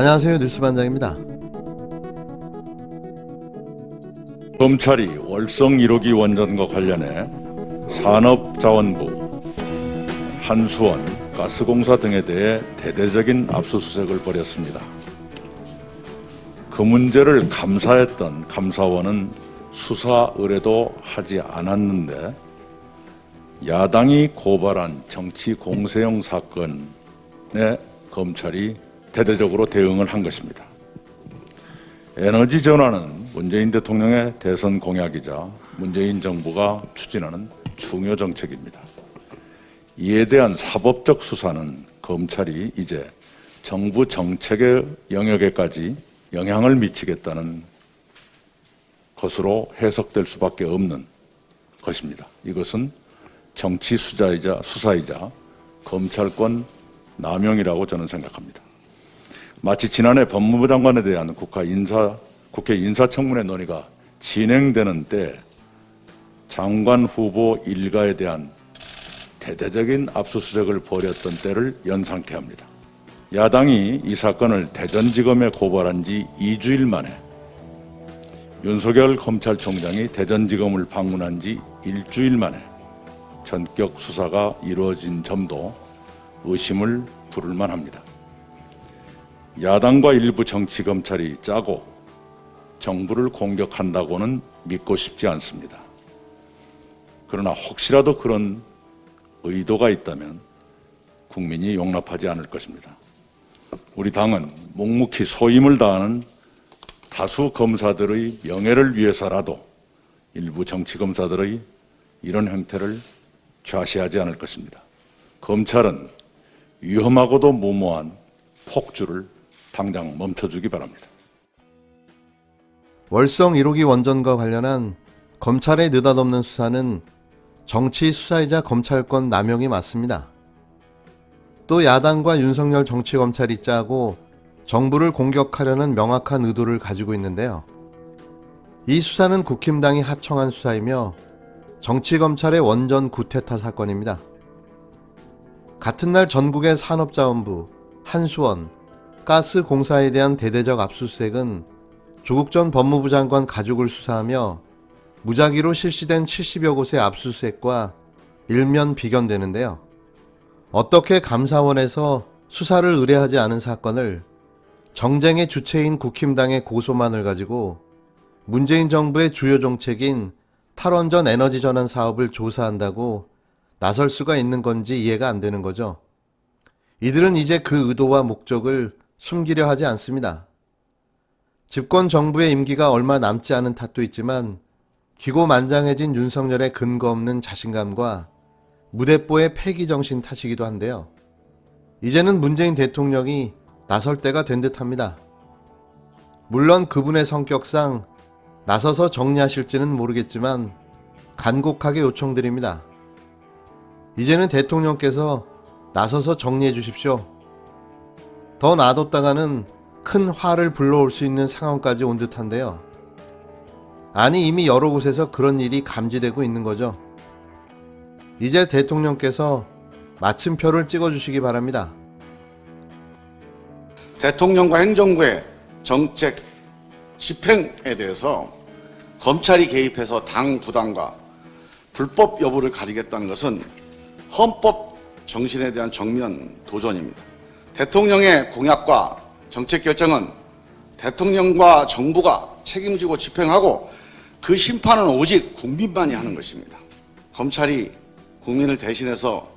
안녕하세요. 뉴스반장입니다. 검찰이 월성 1호기 원전과 관련해 산업자원부, 한수원, 가스공사 등에 대해 대대적인 압수수색을 벌였습니다. 그 문제를 감사했던 감사원은 수사 의뢰도 하지 않았는데 야당이 고발한 정치 공세형 사건에 검찰이 대대적으로 대응을 한 것입니다. 에너지 전환은 문재인 대통령의 대선 공약이자 문재인 정부가 추진하는 중요 정책입니다. 이에 대한 사법적 수사는 검찰이 이제 정부 정책의 영역에까지 영향을 미치겠다는 것으로 해석될 수밖에 없는 것입니다. 이것은 정치 수사이자 검찰권 남용이라고 저는 생각합니다. 마치 지난해 법무부 장관에 대한 국회 인사청문회 논의가 진행되는 때 장관 후보 일가에 대한 대대적인 압수수색을 벌였던 때를 연상케 합니다. 야당이 이 사건을 대전지검에 고발한 지 2주일 만에 윤석열 검찰총장이 대전지검을 방문한 지 일주일 만에 전격 수사가 이루어진 점도 의심을 부를 만합니다. 야당과 일부 정치검찰이 짜고 정부를 공격한다고는 믿고 싶지 않습니다. 그러나 혹시라도 그런 의도가 있다면 국민이 용납하지 않을 것입니다. 우리 당은 묵묵히 소임을 다하는 다수 검사들의 명예를 위해서라도 일부 정치검사들의 이런 행태를 좌시하지 않을 것입니다. 검찰은 위험하고도 무모한 폭주를 당장 멈춰주기 바랍니다. 월성 1호기 원전과 관련한 검찰의 느닷없는 수사는 정치 수사이자 검찰권 남용이 맞습니다. 또 야당과 윤석열 정치검찰이 짜고 정부를 공격하려는 명확한 의도를 가지고 있는데요. 이 수사는 국힘당이 하청한 수사이며 정치검찰의 원전 구태타 사건입니다. 같은 날 전국의 산업자원부, 한수원, 가스공사에 대한 대대적 압수수색은 조국 전 법무부 장관 가족을 수사하며 무작위로 실시된 70여 곳의 압수수색과 일면 비견되는데요. 어떻게 감사원에서 수사를 의뢰하지 않은 사건을 정쟁의 주체인 국힘당의 고소만을 가지고 문재인 정부의 주요 정책인 탈원전 에너지 전환 사업을 조사한다고 나설 수가 있는 건지 이해가 안 되는 거죠. 이들은 이제 그 의도와 목적을 숨기려 하지 않습니다. 집권 정부의 임기가 얼마 남지 않은 탓도 있지만 기고만장해진 윤석열의 근거 없는 자신감과 무대뽀의 패기정신 탓이기도 한데요. 이제는 문재인 대통령이 나설 때가 된 듯합니다. 물론 그분의 성격상 나서서 정리하실지는 모르겠지만 간곡하게 요청드립니다. 이제는 대통령께서 나서서 정리해 주십시오. 더 놔뒀다가는 큰 화를 불러올 수 있는 상황까지 온 듯한데요. 아니 이미 여러 곳에서 그런 일이 감지되고 있는 거죠. 이제 대통령께서 마침표를 찍어주시기 바랍니다. 대통령과 행정부의 정책 집행에 대해서 검찰이 개입해서 당 부당과 불법 여부를 가리겠다는 것은 헌법 정신에 대한 정면 도전입니다. 대통령의 공약과 정책 결정은 대통령과 정부가 책임지고 집행하고 그 심판은 오직 국민만이 하는 것입니다. 검찰이 국민을 대신해서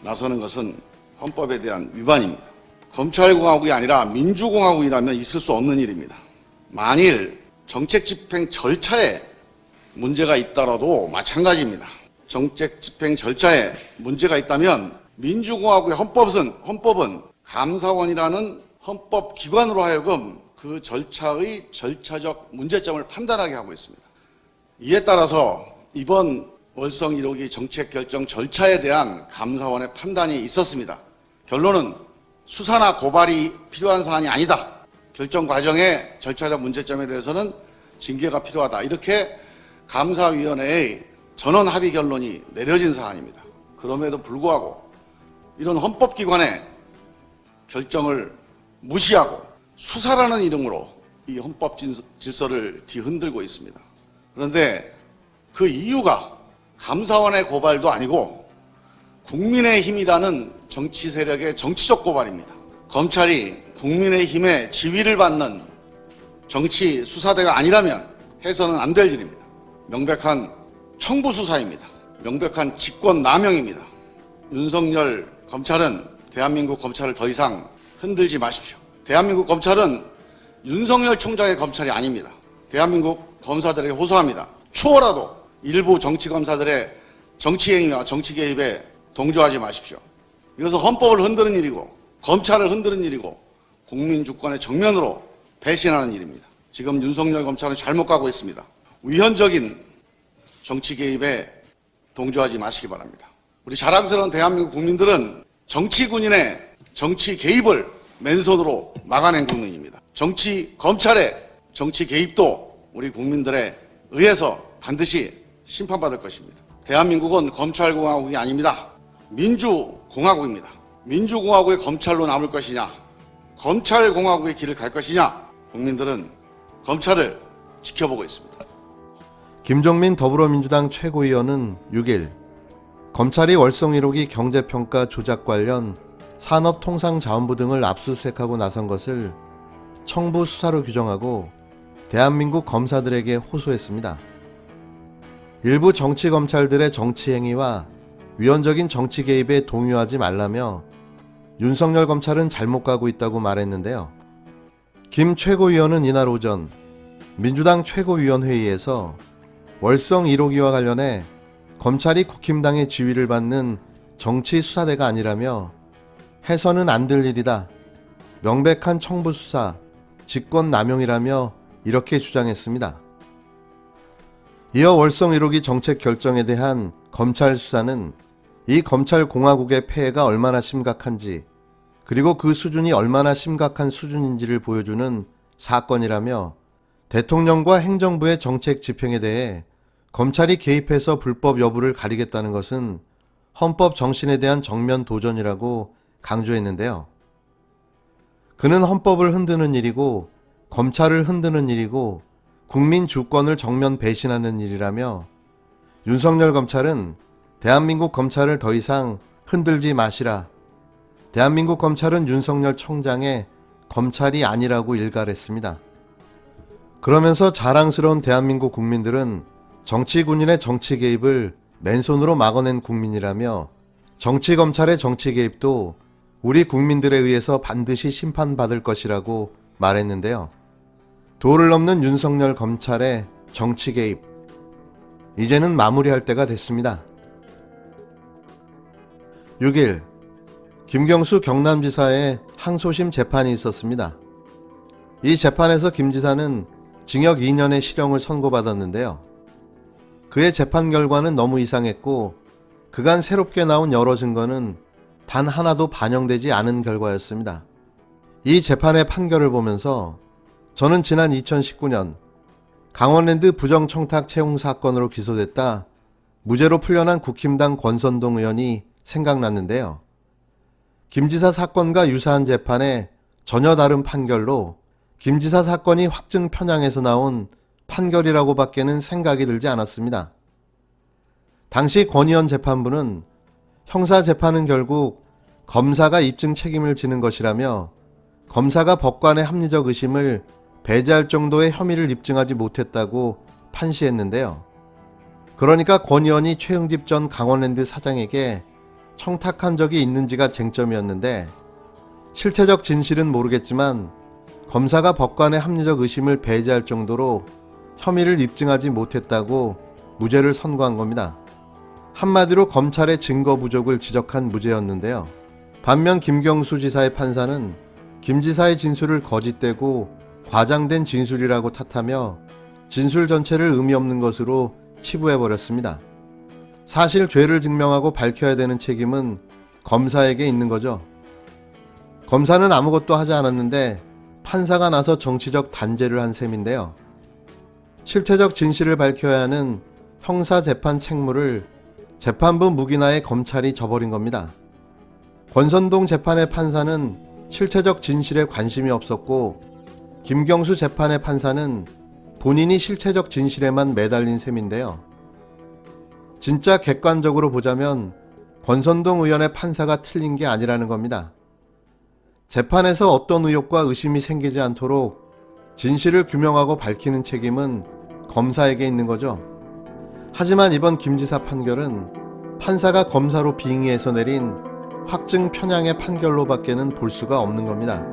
나서는 것은 헌법에 대한 위반입니다. 검찰공화국이 아니라 민주공화국이라면 있을 수 없는 일입니다. 만일 정책 집행 절차에 문제가 있더라도 마찬가지입니다. 정책 집행 절차에 문제가 있다면 민주공화국의 헌법은 감사원이라는 헌법기관으로 하여금 그 절차의 절차적 문제점을 판단하게 하고 있습니다. 이에 따라서 이번 월성 1호기 정책 결정 절차에 대한 감사원의 판단이 있었습니다. 결론은 수사나 고발이 필요한 사안이 아니다. 결정 과정의 절차적 문제점에 대해서는 징계가 필요하다. 이렇게 감사위원회의 전원 합의 결론이 내려진 사안입니다. 그럼에도 불구하고 이런 헌법기관의 결정을 무시하고 수사라는 이름으로 이 헌법 질서를 뒤흔들고 있습니다. 그런데 그 이유가 감사원의 고발도 아니고 국민의힘이라는 정치 세력의 정치적 고발입니다. 검찰이 국민의힘의 지위를 받는 정치 수사대가 아니라면 해서는 안 될 일입니다. 명백한 청부 수사입니다. 명백한 직권 남용입니다. 윤석열 검찰은 대한민국 검찰을 더 이상 흔들지 마십시오. 대한민국 검찰은 윤석열 총장의 검찰이 아닙니다. 대한민국 검사들에게 호소합니다. 추호라도 일부 정치 검사들의 정치행위와 정치 개입에 동조하지 마십시오. 이것은 헌법을 흔드는 일이고 검찰을 흔드는 일이고 국민 주권의 정면으로 배신하는 일입니다. 지금 윤석열 검찰은 잘못 가고 있습니다. 위헌적인 정치 개입에 동조하지 마시기 바랍니다. 우리 자랑스러운 대한민국 국민들은 정치 군인의 정치 개입을 맨손으로 막아낸 국민입니다. 정치 검찰의 정치 개입도 우리 국민들에 의해서 반드시 심판받을 것입니다. 대한민국은 검찰공화국이 아닙니다. 민주공화국입니다. 민주공화국의 검찰로 남을 것이냐, 검찰공화국의 길을 갈 것이냐, 국민들은 검찰을 지켜보고 있습니다. 김종민 더불어민주당 최고위원은 6일 검찰이 월성 1호기 경제평가 조작 관련 산업통상자원부 등을 압수수색하고 나선 것을 청부 수사로 규정하고 대한민국 검사들에게 호소했습니다. 일부 정치검찰들의 정치행위와 위헌적인 정치 개입에 동요하지 말라며 윤석열 검찰은 잘못 가고 있다고 말했는데요. 김 최고위원은 이날 오전 민주당 최고위원회의에서 월성 1호기와 관련해 검찰이 국힘당의 지위를 받는 정치 수사대가 아니라며 해서는 안 될 일이다. 명백한 청부 수사, 직권 남용이라며 이렇게 주장했습니다. 이어 월성 1호기 정책 결정에 대한 검찰 수사는 이 검찰공화국의 폐해가 얼마나 심각한지, 그리고 그 수준이 얼마나 심각한 수준인지를 보여주는 사건이라며 대통령과 행정부의 정책 집행에 대해 검찰이 개입해서 불법 여부를 가리겠다는 것은 헌법 정신에 대한 정면 도전이라고 강조했는데요. 그는 헌법을 흔드는 일이고 검찰을 흔드는 일이고 국민 주권을 정면 배신하는 일이라며 윤석열 검찰은 대한민국 검찰을 더 이상 흔들지 마시라. 대한민국 검찰은 윤석열 총장의 검찰이 아니라고 일갈했습니다. 그러면서 자랑스러운 대한민국 국민들은 정치 군인의 정치 개입을 맨손으로 막아낸 국민이라며 정치 검찰의 정치 개입도 우리 국민들에 의해서 반드시 심판받을 것이라고 말했는데요. 도를 넘는 윤석열 검찰의 정치 개입, 이제는 마무리할 때가 됐습니다. 6일 김경수 경남지사의 항소심 재판이 있었습니다. 이 재판에서 김 지사는 징역 2년의 실형을 선고받았는데요. 그의 재판 결과는 너무 이상했고 그간 새롭게 나온 여러 증거는 단 하나도 반영되지 않은 결과였습니다. 이 재판의 판결을 보면서 저는 지난 2019년 강원랜드 부정청탁 채용 사건으로 기소됐다 무죄로 풀려난 국힘당 권선동 의원이 생각났는데요. 김 지사 사건과 유사한 재판에 전혀 다른 판결로 김 지사 사건이 확증 편향에서 나온 판결이라고 밖에는 생각이 들지 않았습니다. 당시 권 의원 재판부는 형사재판은 결국 검사가 입증 책임을 지는 것이라며 검사가 법관의 합리적 의심을 배제할 정도의 혐의를 입증하지 못했다고 판시했는데요. 그러니까 권 의원이 최응집 전 강원랜드 사장에게 청탁한 적이 있는지가 쟁점이었는데 실체적 진실은 모르겠지만 검사가 법관의 합리적 의심을 배제할 정도로 혐의를 입증하지 못했다고 무죄를 선고한 겁니다. 한마디로 검찰의 증거 부족을 지적한 무죄였는데요. 반면 김경수 지사의 판사는 김 지사의 진술을 거짓되고 과장된 진술이라고 탓하며 진술 전체를 의미 없는 것으로 치부해버렸습니다. 사실 죄를 증명하고 밝혀야 되는 책임은 검사에게 있는 거죠. 검사는 아무것도 하지 않았는데 판사가 나서 정치적 단죄를 한 셈인데요. 실체적 진실을 밝혀야 하는 형사재판 책무를 재판부 무기나에 검찰이 져버린 겁니다. 권선동 재판의 판사는 실체적 진실에 관심이 없었고 김경수 재판의 판사는 본인이 실체적 진실에만 매달린 셈인데요. 진짜 객관적으로 보자면 권선동 의원의 판사가 틀린 게 아니라는 겁니다. 재판에서 어떤 의혹과 의심이 생기지 않도록 진실을 규명하고 밝히는 책임은 검사에게 있는 거죠. 하지만 이번 김 지사 판결은 판사가 검사로 빙의해서 내린 확증 편향의 판결로밖에는 볼 수가 없는 겁니다.